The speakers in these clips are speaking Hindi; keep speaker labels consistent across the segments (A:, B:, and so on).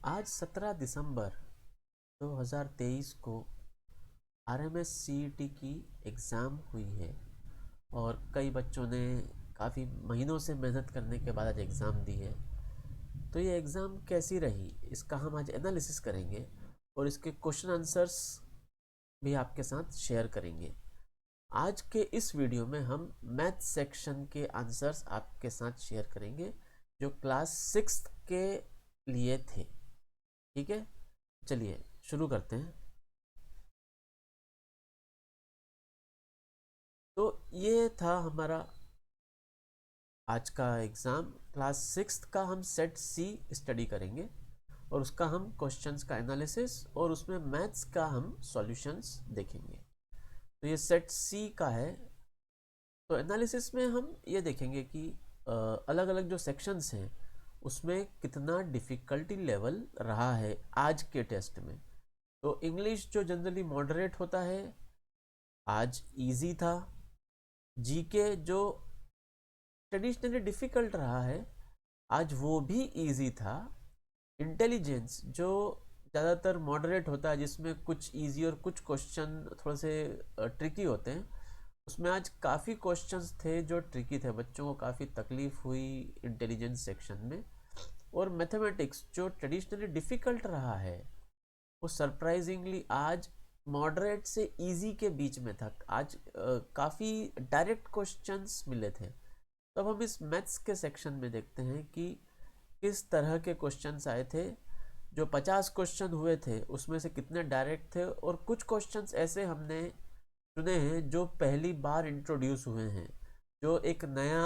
A: आज 17 दिसंबर 2023 को आरएमएस सीईटी की एग्ज़ाम हुई है और कई बच्चों ने काफ़ी महीनों से मेहनत करने के बाद आज एग्ज़ाम दी है। तो ये एग्ज़ाम कैसी रही इसका हम आज एनालिसिस करेंगे और इसके क्वेश्चन आंसर्स भी आपके साथ शेयर करेंगे। आज के इस वीडियो में हम मैथ सेक्शन के आंसर्स आपके साथ शेयर करेंगे जो क्लास 6 के लिए थे। ठीक है, चलिए शुरू करते हैं। तो ये था हमारा आज का एग्ज़ाम। क्लास 6 का हम सेट सी स्टडी करेंगे और उसका हम क्वेश्चंस का एनालिसिस और उसमें मैथ्स का हम सॉल्यूशंस देखेंगे। तो ये सेट सी का है। तो एनालिसिस में हम ये देखेंगे कि अलग अलग जो सेक्शंस हैं उसमें कितना डिफ़िकल्टी लेवल रहा है आज के टेस्ट में। तो इंग्लिश जो जनरली मॉडरेट होता है आज इजी था। जीके जो ट्रेडिशनली डिफ़िकल्ट रहा है आज वो भी इजी था। इंटेलिजेंस जो ज़्यादातर मॉडरेट होता है जिसमें कुछ इजी और कुछ क्वेश्चन थोड़े से ट्रिकी होते हैं, उसमें आज काफ़ी क्वेश्चंस थे जो ट्रिकी थे, बच्चों को काफ़ी तकलीफ हुई इंटेलिजेंस सेक्शन में। और मैथमेटिक्स जो ट्रेडिशनली डिफ़िकल्ट रहा है वो सरप्राइजिंगली आज मॉडरेट से इजी के बीच में था। आज काफ़ी डायरेक्ट क्वेश्चंस मिले थे। तब हम इस मैथ्स के सेक्शन में देखते हैं कि किस तरह के क्वेश्चंस आए थे। जो 50 क्वेश्चन हुए थे उसमें से कितने डायरेक्ट थे और कुछ क्वेश्चंस ऐसे हमने चुने हैं जो पहली बार इंट्रोड्यूस हुए हैं, जो एक नया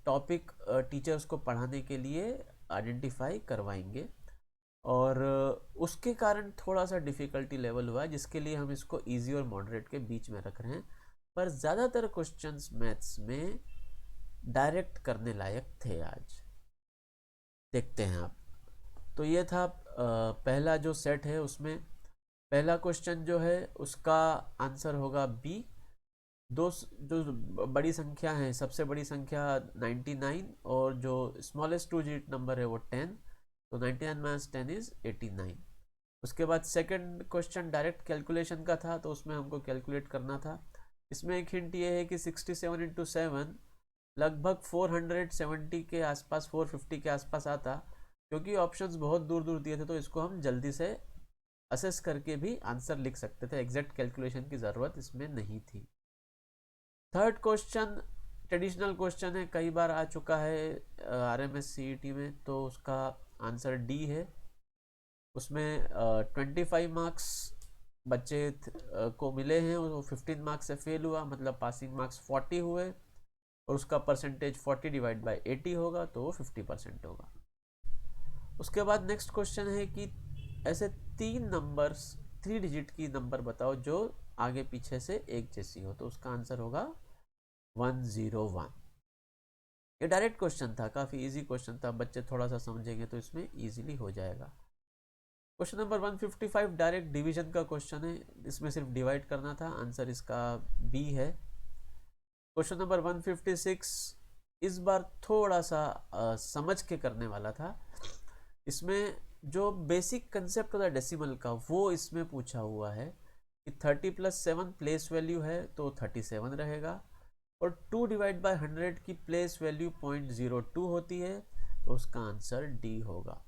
A: टॉपिक टीचर्स को पढ़ाने के लिए आइडेंटिफाई करवाएंगे और उसके कारण थोड़ा सा डिफ़िकल्टी लेवल हुआ है, जिसके लिए हम इसको इजी और मॉडरेट के बीच में रख रहे हैं। पर ज़्यादातर क्वेश्चंस मैथ्स में डायरेक्ट करने लायक थे आज। देखते हैं आप। तो ये था पहला जो सेट है उसमें पहला क्वेश्चन जो है उसका आंसर होगा बी। दो जो बड़ी संख्या है, सबसे बड़ी संख्या 99 और जो स्मॉलेस्ट टू डिजिट नंबर है वो 10। तो 99 माइनस 10 इज 89। उसके बाद सेकंड क्वेश्चन डायरेक्ट कैलकुलेशन का था, तो उसमें हमको कैलकुलेट करना था। इसमें एक हिंट ये है कि 67 इंटू 7 लगभग 470 के आसपास, 450 के आसपास आता। क्योंकि ऑप्शंस बहुत दूर दूर दिए थे तो इसको हम जल्दी से असेस करके भी आंसर लिख सकते थे, एग्जैक्ट कैलकुलेशन की ज़रूरत इसमें नहीं थी। थर्ड क्वेश्चन ट्रेडिशनल क्वेश्चन है, कई बार आ चुका है आरएमएस सीईटी में, तो उसका आंसर डी है। उसमें 25 मार्क्स बच्चे को मिले हैं और वो 15 मार्क्स से फेल हुआ, मतलब पासिंग मार्क्स 40 हुए और उसका परसेंटेज 40 डिवाइड बाई 80 होगा तो वो 50% होगा। उसके बाद नेक्स्ट क्वेश्चन है कि ऐसे तीन नंबर्स, 3 डिजिट की नंबर बताओ जो आगे पीछे से एक जैसी हो, तो उसका आंसर होगा 101। ये डायरेक्ट क्वेश्चन था, काफ़ी इजी क्वेश्चन था, बच्चे थोड़ा सा समझेंगे तो इसमें इजीली हो जाएगा। क्वेश्चन नंबर 155 डायरेक्ट डिवीजन का क्वेश्चन है, इसमें सिर्फ डिवाइड करना था, आंसर इसका बी है। क्वेश्चन नंबर 156 इस बार थोड़ा सा समझ के करने वाला था। इसमें जो बेसिक कंसेप्ट होता है डेसिमल का वो इसमें पूछा हुआ है कि 30 प्लस 7 प्लेस वैल्यू है तो 37 रहेगा और 2 डिवाइड बाई 100 की प्लेस वैल्यू 0.02 होती है, तो उसका आंसर डी होगा।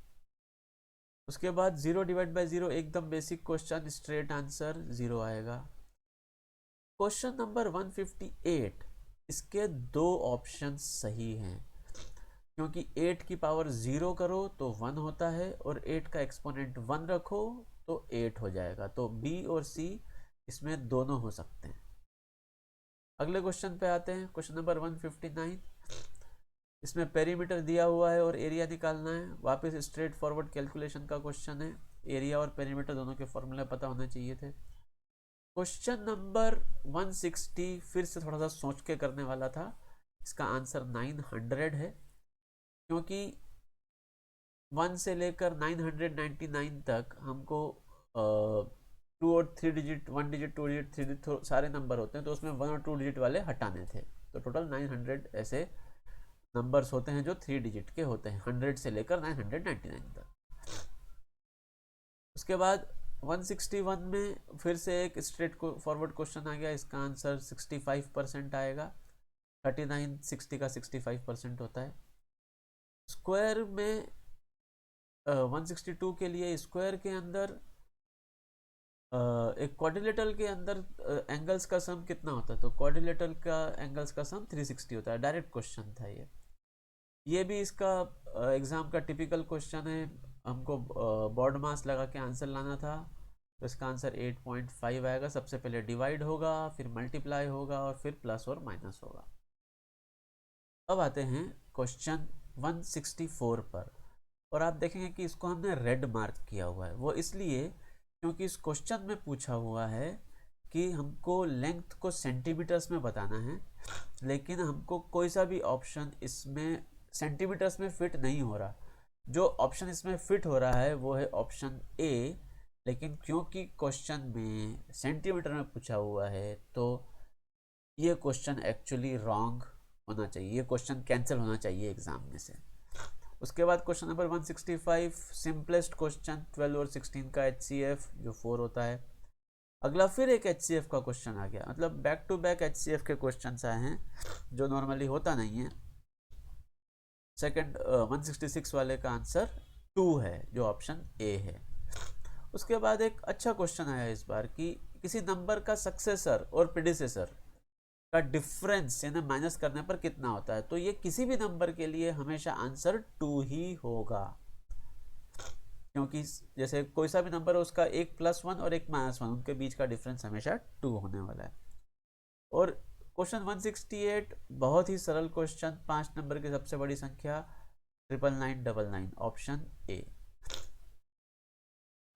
A: उसके बाद 0 डिवाइड बाई 0 एकदम बेसिक क्वेश्चन, स्ट्रेट आंसर 0 आएगा। क्वेश्चन नंबर 158 इसके दो ऑप्शन सही हैं, क्योंकि 8 की पावर 0 करो तो 1 होता है और 8 का एक्सपोनेंट 1 रखो तो 8 हो जाएगा। तो बी और सी इसमें दोनों हो सकते हैं। अगले क्वेश्चन पे आते हैं, क्वेश्चन नंबर 159। इसमें पेरीमीटर दिया हुआ है और एरिया निकालना है। वापस स्ट्रेट फॉरवर्ड कैलकुलेशन का क्वेश्चन है, एरिया और पेरीमीटर दोनों के फॉर्मूले पता होने चाहिए थे। क्वेश्चन नंबर 160 फिर से थोड़ा सा सोच के करने वाला था। इसका आंसर 900 है, क्योंकि 1 से लेकर 999 तक हमको 2 और 3 डिजिट, 1 डिजिट, 2 डिजिट, 3 डिजिट सारे नंबर होते हैं, तो उसमें 1 और 2 डिजिट वाले हटाने थे। तो टोटल 900 ऐसे नंबर्स होते हैं जो 3 डिजिट के होते हैं, 100 से लेकर 999 तक। उसके बाद 161 में फिर से एक स्ट्रेट फॉरवर्ड क्वेश्चन आ गया, इसका आंसर 65% आएगा। 39 60 का 65% होता है। स्क्वायर में 162 के लिए स्क्वायर के अंदर एक क्वाड्रिलेटरल के अंदर एंगल्स का सम कितना होता है, तो क्वाड्रिलेटरल का एंगल्स का सम 360 होता है। डायरेक्ट क्वेश्चन था ये भी इसका एग्जाम का टिपिकल क्वेश्चन है। हमको बॉर्ड मास लगा के आंसर लाना था, तो इसका आंसर 8.5 आएगा। सबसे पहले डिवाइड होगा, फिर मल्टीप्लाई होगा और फिर प्लस और माइनस होगा। अब आते हैं क्वेश्चन 164 पर, और आप देखेंगे कि इसको हमने रेड मार्क किया हुआ है। वो इसलिए क्योंकि इस क्वेश्चन में पूछा हुआ है कि हमको लेंथ को सेंटीमीटर्स में बताना है, लेकिन हमको कोई सा भी ऑप्शन इसमें सेंटीमीटर्स में फिट नहीं हो रहा। जो ऑप्शन इसमें फिट हो रहा है वो है ऑप्शन ए, लेकिन क्योंकि क्वेश्चन में सेंटीमीटर में पूछा हुआ है तो ये क्वेश्चन एक्चुअली रॉन्ग होना चाहिए, ये क्वेश्चन कैंसिल होना चाहिए एग्जाम में से। उसके बाद क्वेश्चन नंबर 165, सिंपलेस्ट क्वेश्चन 12 और 16 का HCF जो 4 होता है। अगला फिर एक HCF का क्वेश्चन आ गया, मतलब बैक टू बैक HCF के क्वेश्चन आए हैं जो नॉर्मली होता नहीं है। सेकंड 166 वाले का आंसर 2 है, जो ऑप्शन ए है। उसके बाद एक अच्छा क्वेश्चन आया इस बार कि किसी नंबर का सक्सेसर और प्रेडिसेसर का डिफरेंस यानी माइनस करने पर कितना होता है, तो ये किसी भी नंबर के लिए हमेशा आंसर 2 ही होगा, क्योंकि जैसे कोई सा भी नंबर है उसका एक +1 और एक -1, उनके बीच का डिफरेंस हमेशा 2 होने वाला है। और क्वेश्चन 168 बहुत ही सरल क्वेश्चन, 5 नंबर की सबसे बड़ी संख्या 99999, ऑप्शन ए।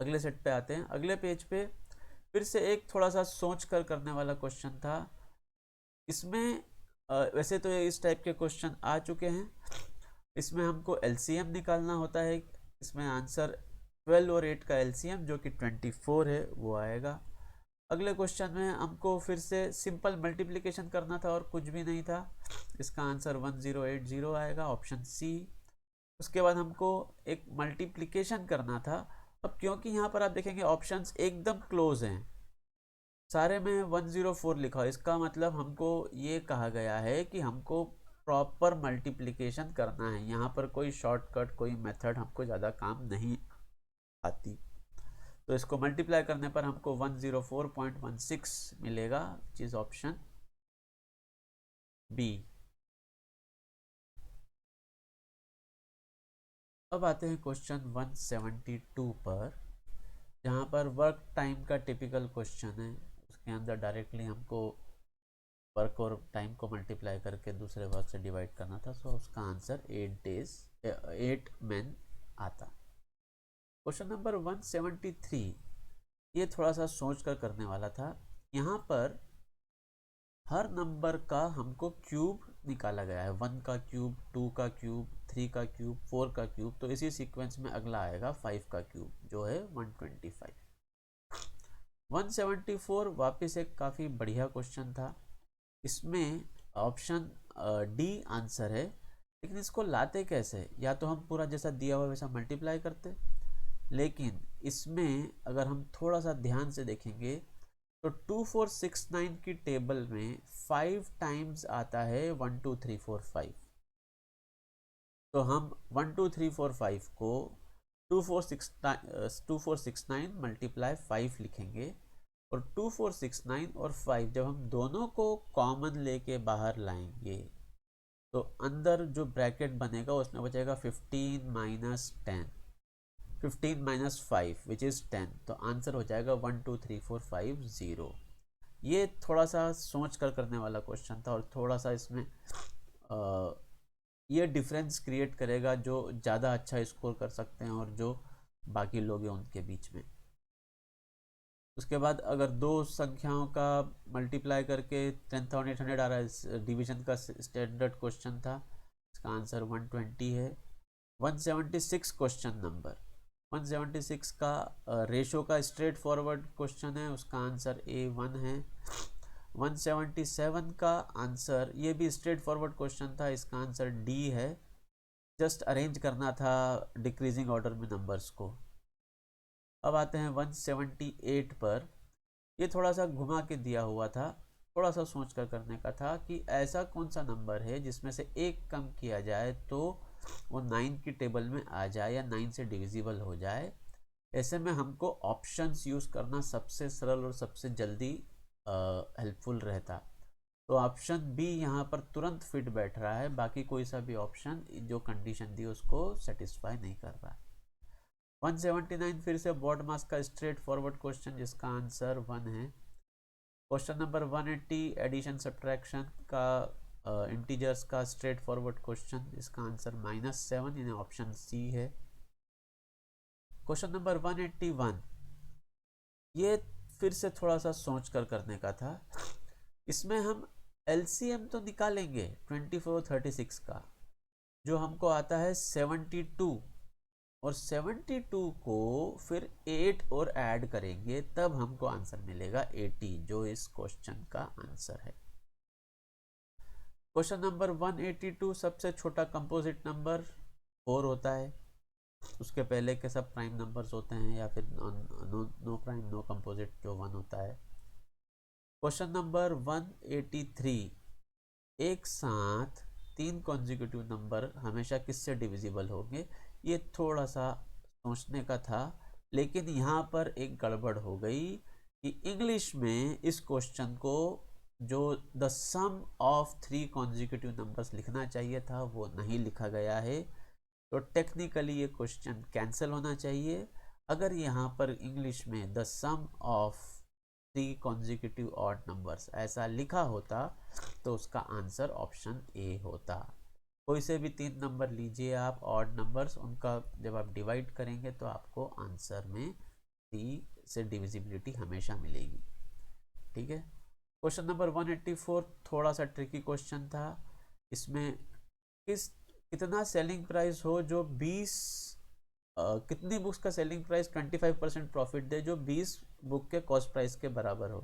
A: अगले सेट पे आते हैं। अगले पेज पे फिर से एक थोड़ा सा सोच कर करने वाला क्वेश्चन था। इसमें वैसे तो इस टाइप के क्वेश्चन आ चुके हैं, इसमें हमको LCM निकालना होता है। इसमें आंसर 12 और 8 का LCM जो कि 24 है वो आएगा। अगले क्वेश्चन में हमको फिर से सिंपल मल्टीप्लिकेशन करना था और कुछ भी नहीं था, इसका आंसर 1080 आएगा, ऑप्शन सी। उसके बाद हमको एक मल्टीप्लिकेशन करना था। अब क्योंकि यहाँ पर आप देखेंगे ऑप्शंस एकदम क्लोज हैं, सारे में 104 लिखा है, इसका मतलब हमको ये कहा गया है कि हमको प्रॉपर मल्टीप्लिकेशन करना है। यहाँ पर कोई शॉर्टकट कोई मेथड हमको ज़्यादा काम नहीं आती, तो इसको मल्टीप्लाई करने पर हमको 104.16 मिलेगा, चीज ऑप्शन बी। अब आते हैं क्वेश्चन 172 पर, जहाँ पर वर्क टाइम का टिपिकल क्वेश्चन है। उसके अंदर डायरेक्टली हमको वर्क और टाइम को मल्टीप्लाई करके दूसरे वर्क से डिवाइड करना था, सो उसका आंसर 8 men आता। क्वेश्चन नंबर 173, ये थोड़ा सा सोच कर करने वाला था। यहाँ पर हर नंबर का हमको क्यूब निकाला गया है, 1 का क्यूब, 2 का क्यूब, 3 का क्यूब, 4 का क्यूब, तो इसी सीक्वेंस में अगला आएगा 5 का क्यूब जो है 125। 174 वापस एक काफ़ी बढ़िया क्वेश्चन था, इसमें ऑप्शन डी आंसर है, लेकिन इसको लाते कैसे? या तो हम पूरा जैसा दिया हुआ वैसा मल्टीप्लाई करते, लेकिन इसमें अगर हम थोड़ा सा ध्यान से देखेंगे तो 2469 की टेबल में 5 टाइम्स आता है 1 2 3 4 5, तो हम 1 2 3 4 5 को 2469 मल्टीप्लाई 5 लिखेंगे, और 2469 और 5 जब हम दोनों को कॉमन लेके बाहर लाएंगे तो अंदर जो ब्रैकेट बनेगा उसमें बचेगा 15 माइनस 10, 15 माइनस 5 विच इज़ 10, तो आंसर हो जाएगा 1 2 3 4 5 0। ये थोड़ा सा सोच कर करने वाला क्वेश्चन था, और थोड़ा सा इसमें ये डिफरेंस क्रिएट करेगा जो ज़्यादा अच्छा स्कोर कर सकते हैं और जो बाकी लोग हैं उनके बीच में। उसके बाद अगर दो संख्याओं का मल्टीप्लाई करके 10,800 आ रहा है, डिवीजन का स्टैंडर्ड क्वेश्चन था, इसका आंसर 120 है। 176 क्वेश्चन नंबर 176 का रेशो का स्ट्रेट फॉरवर्ड क्वेश्चन है, उसका आंसर A1 है। 177 का आंसर ये भी स्ट्रेट फॉरवर्ड क्वेश्चन था, इसका आंसर डी है। जस्ट अरेंज करना था डिक्रीजिंग ऑर्डर में नंबर्स को। अब आते हैं 178 पर। ये थोड़ा सा घुमा के दिया हुआ था, थोड़ा सा सोच कर करने का था कि ऐसा कौन सा नंबर है जिसमें से एक कम किया जाए तो वो 9 की टेबल में आ जाए या 9 से डिविजिबल हो जाए। ऐसे में हमको ऑप्शंस यूज़ करना सबसे सरल और सबसे जल्दी हेल्पफुल रहता। तो ऑप्शन बी यहाँ पर तुरंत फिट बैठ रहा है, बाकी कोई सा भी ऑप्शन जो कंडीशन दी उसको सेटिस्फाई नहीं कर रहा है। 179 फिर से बॉड मास का स्ट्रेट फॉरवर्ड क्वेश्चन जिसका आंसर 1 है। क्वेश्चन नंबर 180 एडिशन सब्ट्रैक्शन का इंटीजर्स का स्ट्रेट फॉरवर्ड क्वेश्चन, इसका आंसर -7 यानी ऑप्शन सी है। क्वेश्चन नंबर 181 ये फिर से थोड़ा सा सोच कर करने का था। इसमें हम एलसीएम तो निकालेंगे 24 36 का, जो हमको आता है 72, और 72 को फिर 8 और ऐड करेंगे तब हमको आंसर मिलेगा 80, जो इस क्वेश्चन का आंसर है। क्वेश्चन नंबर 182 सबसे छोटा कंपोजिट नंबर 4 होता है, उसके पहले के सब प्राइम नंबर्स होते हैं या फिर नो प्राइम नो कंपोजिट जो 1 होता है। क्वेश्चन नंबर 183 एक साथ 3 कॉन्जिक्यूटिव नंबर हमेशा किससे डिविजिबल होंगे, ये थोड़ा सा सोचने का था, लेकिन यहाँ पर एक गड़बड़ हो गई कि इंग्लिश में इस क्वेश्चन को जो the sum of 3 consecutive numbers लिखना चाहिए था वो नहीं लिखा गया है, तो टेक्निकली ये क्वेश्चन कैंसिल होना चाहिए। अगर यहाँ पर इंग्लिश में the sum of 3 consecutive odd numbers ऐसा लिखा होता तो उसका आंसर ऑप्शन ए होता। कोई से भी 3 नंबर लीजिए आप ऑड नंबर्स, उनका जब आप डिवाइड करेंगे तो आपको आंसर में 3 से डिविजिबिलिटी हमेशा मिलेगी। ठीक है। क्वेश्चन नंबर 184 थोड़ा सा ट्रिकी क्वेश्चन था। इसमें कितना सेलिंग प्राइस हो जो 20 कितनी बुक्स का सेलिंग प्राइस 25% प्रॉफिट दे जो 20 बुक के कॉस्ट प्राइस के बराबर हो।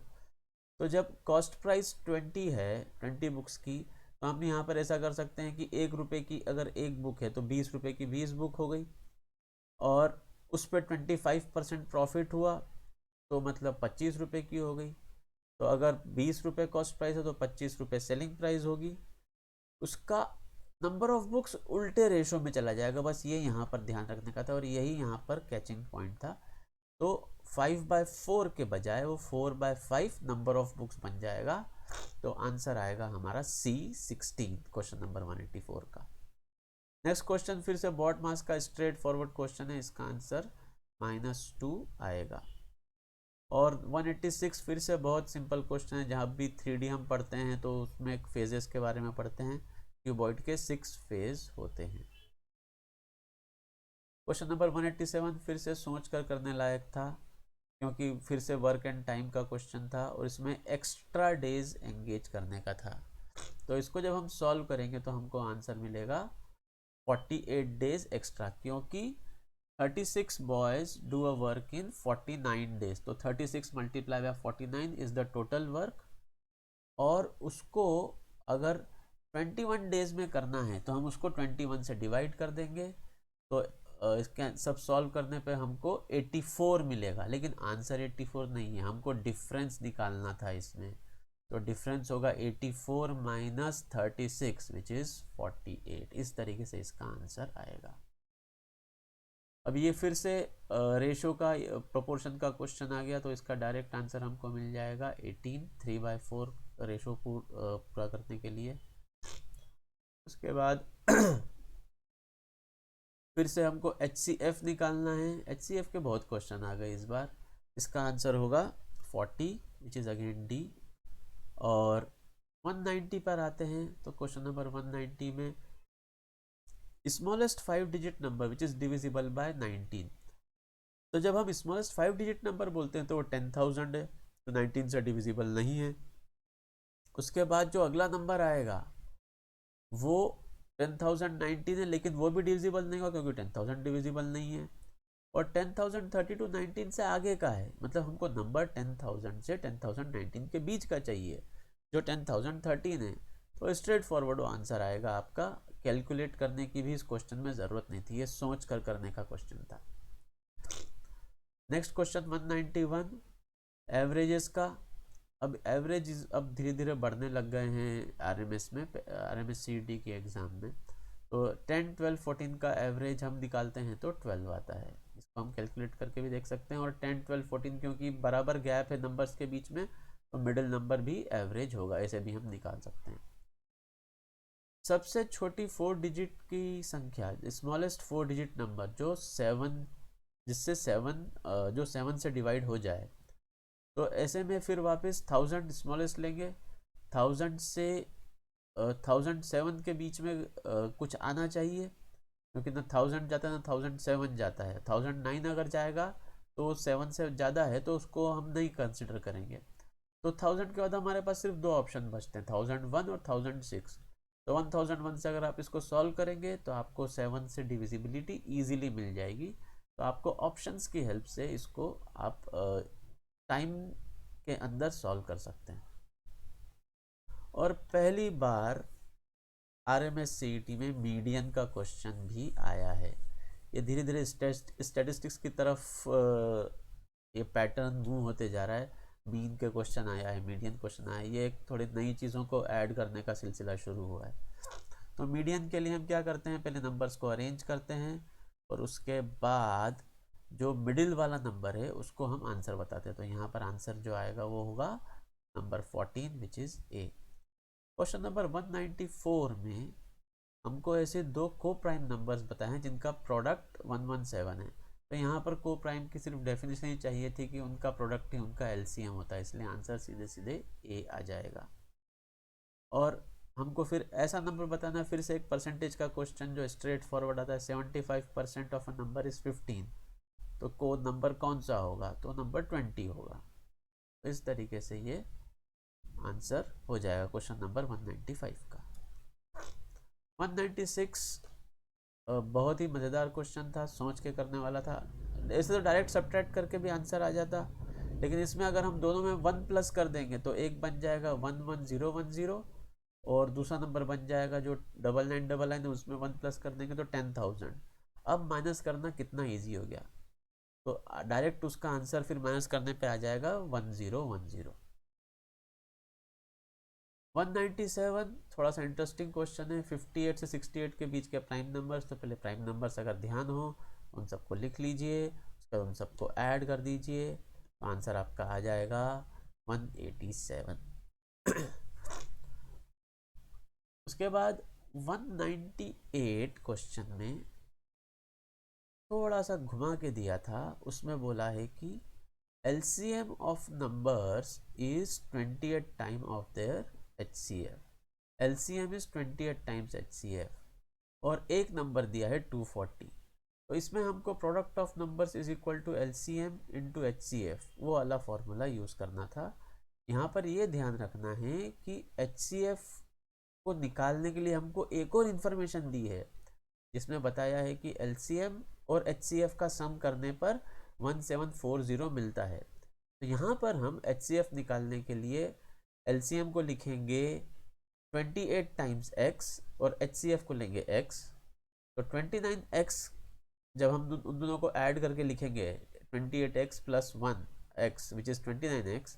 A: तो जब कॉस्ट प्राइस 20 है 20 बुक्स की, तो हम यहाँ पर ऐसा कर सकते हैं कि 1 रुपये की अगर एक बुक है तो 20 रुपये की 20 बुक हो गई, और उस पर 25% प्रॉफिट हुआ तो मतलब 25 रुपये की हो गई। तो अगर 20 रुपये कॉस्ट प्राइस है तो 25 रुपये सेलिंग प्राइस होगी। उसका नंबर ऑफ बुक्स उल्टे रेशो में चला जाएगा, बस ये यहाँ पर ध्यान रखने का था और यही यहाँ पर कैचिंग पॉइंट था। तो 5/4 के बजाय वो 4/5 नंबर ऑफ बुक्स बन जाएगा, तो आंसर आएगा हमारा C 16 क्वेश्चन नंबर 184 का। नेक्स्ट क्वेश्चन फिर से बॉड मास का स्ट्रेट फॉरवर्ड क्वेश्चन है, इसका आंसर -2 आएगा। और 186 फिर से बहुत सिंपल क्वेश्चन है, जहाँ भी 3D हम पढ़ते हैं तो उसमें फेजेस के बारे में पढ़ते हैं। क्यूबॉइड के 6 फेज होते हैं। क्वेश्चन नंबर 187 फिर से सोच कर करने लायक था, क्योंकि फिर से वर्क एंड टाइम का क्वेश्चन था और इसमें एक्स्ट्रा डेज एंगेज करने का था। तो इसको जब हम सॉल्व करेंगे तो हमको आंसर मिलेगा 48 डेज एक्स्ट्रा, क्योंकि 36 boys do a work in 49 days, तो 36 × 49 इज द टोटल वर्क, और उसको अगर 21 डेज में करना है तो हम उसको 21 से डिवाइड कर देंगे, तो इसके सब सॉल्व करने पे हमको 84 मिलेगा। लेकिन आंसर 84 नहीं है, हमको डिफरेंस निकालना था इसमें, तो डिफरेंस होगा 84 - 36 विच इज 48। इस तरीके से इसका आंसर आएगा। अब ये फिर से रेशो का प्रोपोर्शन का क्वेश्चन आ गया, तो इसका डायरेक्ट आंसर हमको मिल जाएगा 18 3/4 रेशो को पूरा करने के लिए। उसके बाद फिर से हमको HCF निकालना है। HCF के बहुत क्वेश्चन आ गए इस बार। इसका आंसर होगा 40 विच इज़ अगेन डी। और 190 पर आते हैं, तो क्वेश्चन नंबर 190 में smallest 5 digit number which is divisible by 19। तो जब हम स्मॉलेस्ट 5 डिजिट नंबर बोलते हैं तो वो 10,000 है, तो 19 से डिविजिबल नहीं है। उसके बाद जो अगला नंबर आएगा वो 10,019 है, लेकिन वो भी डिविजिबल नहीं होगा क्योंकि 10,000 डिविजिबल नहीं है। और 10,032 19 से आगे का है, मतलब हमको नंबर 10,000 से 10,019 के बीच का चाहिए। जो 10,013 है तो स्ट्रेट फॉरवर्ड आंसर आएगा आपका। कैलकुलेट करने की भी इस क्वेश्चन में ज़रूरत नहीं थी, ये सोच कर करने का क्वेश्चन था। नेक्स्ट क्वेश्चन 191 एवरेजेस का। अब एवरेज अब धीरे धीरे बढ़ने लग गए हैं आरएमएस में, आरएमएस सीईटी के एग्ज़ाम में। तो 10, 12, 14 का एवरेज हम निकालते हैं तो 12 आता है। इसको हम कैलकुलेट करके भी देख सकते हैं। और 10, 12, 14 क्योंकि बराबर गैप है नंबर्स के बीच में, तो मिडिल नंबर भी एवरेज होगा, ऐसे भी हम निकाल सकते हैं। सबसे छोटी 4 डिजिट की संख्या, स्मॉलेस्ट 4 डिजिट नंबर जो 7, जिससे 7 जो 7 से डिवाइड हो जाए, तो ऐसे में फिर वापस 1000 स्मॉलेस्ट लेंगे। 1000 से 1007 के बीच में कुछ आना चाहिए, क्योंकि ना 1000 जाता है ना 1007 जाता है। 1009 अगर जाएगा तो 7 से ज़्यादा है, तो उसको हम नहीं कंसिडर करेंगे। तो 1000 के बाद हमारे पास सिर्फ दो ऑप्शन बचते हैं, 1001 और 1006। तो 1001 से अगर आप इसको सॉल्व करेंगे तो आपको 7 से डिविजिबिलिटी ईजिली मिल जाएगी। तो आपको ऑप्शंस की हेल्प से इसको आप टाइम के अंदर सॉल्व कर सकते हैं। और पहली बार आरएमएस सीईटी में मीडियन का क्वेश्चन भी आया है। ये धीरे धीरे स्टैटिस्टिक्स की तरफ ये पैटर्न मूव होते जा रहा है। मीन के क्वेश्चन आया है, मीडियन क्वेश्चन आया है, ये एक थोड़ी नई चीज़ों को ऐड करने का सिलसिला शुरू हुआ है। तो मीडियन के लिए हम क्या करते हैं, पहले नंबर्स को अरेंज करते हैं और उसके बाद जो मिडिल वाला नंबर है उसको हम आंसर बताते हैं। तो यहाँ पर आंसर जो आएगा वो होगा number 14 which is a. Question number 194 में हमको ऐसे दो को प्राइम नंबर्स बताए हैं जिनका प्रोडक्ट 117 है। तो यहाँ पर को प्राइम की सिर्फ डेफिनेशन ही चाहिए थी कि उनका प्रोडक्ट ही उनका एलसीएम होता है, इसलिए आंसर सीधे सीधे ए आ जाएगा। और हमको फिर ऐसा नंबर बताना, फिर से एक परसेंटेज का क्वेश्चन जो स्ट्रेट फॉरवर्ड आता है। 75% ऑफ अ नंबर इज 15, तो को नंबर कौन सा होगा, तो नंबर 20 होगा। तो इस तरीके से ये आंसर हो जाएगा क्वेश्चन नंबर 195 का। 196 बहुत ही मज़ेदार क्वेश्चन था, सोच के करने वाला था। ऐसे तो डायरेक्ट सब्ट्रैक्ट करके भी आंसर आ जाता, लेकिन इसमें अगर हम दोनों में 1 प्लस कर देंगे तो एक बन जाएगा 11010, और दूसरा नंबर बन जाएगा जो 9999 है उसमें 1 प्लस कर देंगे तो 10,000। अब माइनस करना कितना ईजी हो गया, तो डायरेक्ट उसका आंसर फिर माइनस करने पे आ जाएगा 1010। 197 थोड़ा सा इंटरेस्टिंग क्वेश्चन है। 58 से 68 के बीच के प्राइम नंबर्स, तो पहले प्राइम नंबर्स अगर ध्यान हो उन सबको लिख लीजिए, उसके बाद उन सबको ऐड कर दीजिए, तो आंसर आपका आ जाएगा 187। उसके बाद 198 क्वेश्चन में थोड़ा सा घुमा के दिया था, उसमें बोला है कि LCM of numbers is 28 time of their HCF। LCM is 28 times HCF, और एक नंबर दिया है 240। तो इसमें हमको product of numbers is equal to LCM into HCF, वो वाला फॉर्मूला यूज़ करना था। यहाँ पर ये ध्यान रखना है कि HCF को निकालने के लिए हमको एक और इन्फॉर्मेशन दी है, जिसमें बताया है कि LCM और HCF का सम करने पर 1740 मिलता है। तो यहाँ पर हम HCF निकालने के लिए LCM को लिखेंगे 28 टाइम्स x और HCF को लेंगे x। तो 29x जब हम उन दोनों को ऐड करके लिखेंगे 28x plus 1x which is 29x,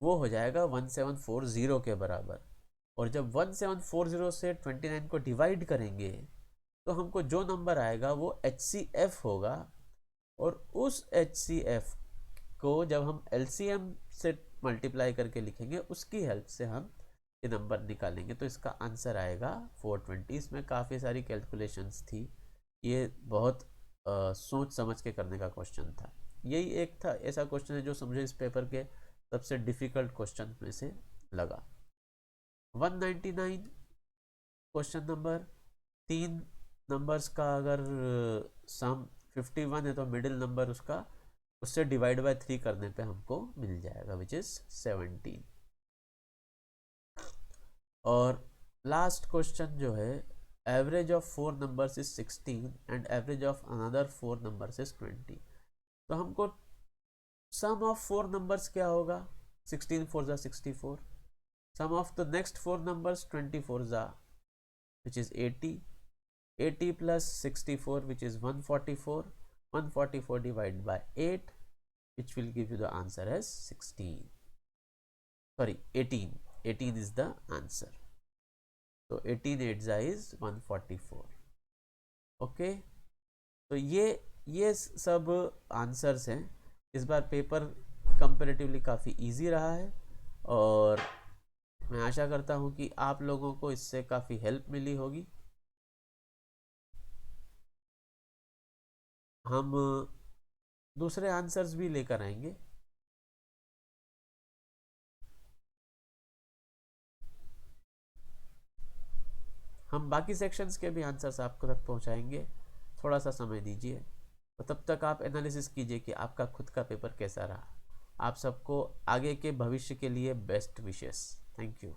A: वो हो जाएगा 1740 के बराबर। और जब 1740 से 29 को डिवाइड करेंगे तो हमको जो नंबर आएगा वो HCF होगा, और उस HCF को जब हम LCM से मल्टीप्लाई करके लिखेंगे उसकी हेल्प से हम ये नंबर निकालेंगे। तो इसका आंसर आएगा 420। इसमें काफ़ी सारी कैलकुलेशंस थी, ये बहुत सोच समझ के करने का क्वेश्चन था। यही एक था ऐसा क्वेश्चन है जो समझे इस पेपर के सबसे डिफ़िकल्ट क्वेश्चन में से लगा। 199 क्वेश्चन नंबर, 3 नंबर्स का अगर सम 51 है तो मिडिल नंबर उसका उससे डिवाइड बाय 3 करने पे हमको मिल जाएगा विच इज़ 17। और लास्ट क्वेश्चन जो है, average of 4 numbers is 16 and average of another 4 numbers is 20। तो हमको सम ऑफ 4 नंबर्स क्या होगा, 16 4 जा 64। सम ऑफ द नेक्स्ट 4 नंबर्स 24 जा which is 80। 80 plus 64 which is 144। 144 divided by 8 which will give you the answer as 16, sorry 18 is the answer. तो 18 8 is 144. ओके, तो ये सब आंसर्स हैं। इस बार पेपर कंपैरेटिवली काफ़ी इजी रहा है और मैं आशा करता हूँ कि आप लोगों को इससे काफ़ी हेल्प मिली होगी। हम दूसरे आंसर्स भी लेकर आएंगे। हम बाकी सेक्शंस के भी आंसर्स आपको तक पहुंचाएंगे, थोड़ा सा समय दीजिए। तो तब तक आप एनालिसिस कीजिए कि आपका खुद का पेपर कैसा रहा। आप सबको आगे के भविष्य के लिए बेस्ट विशेस। Thank you.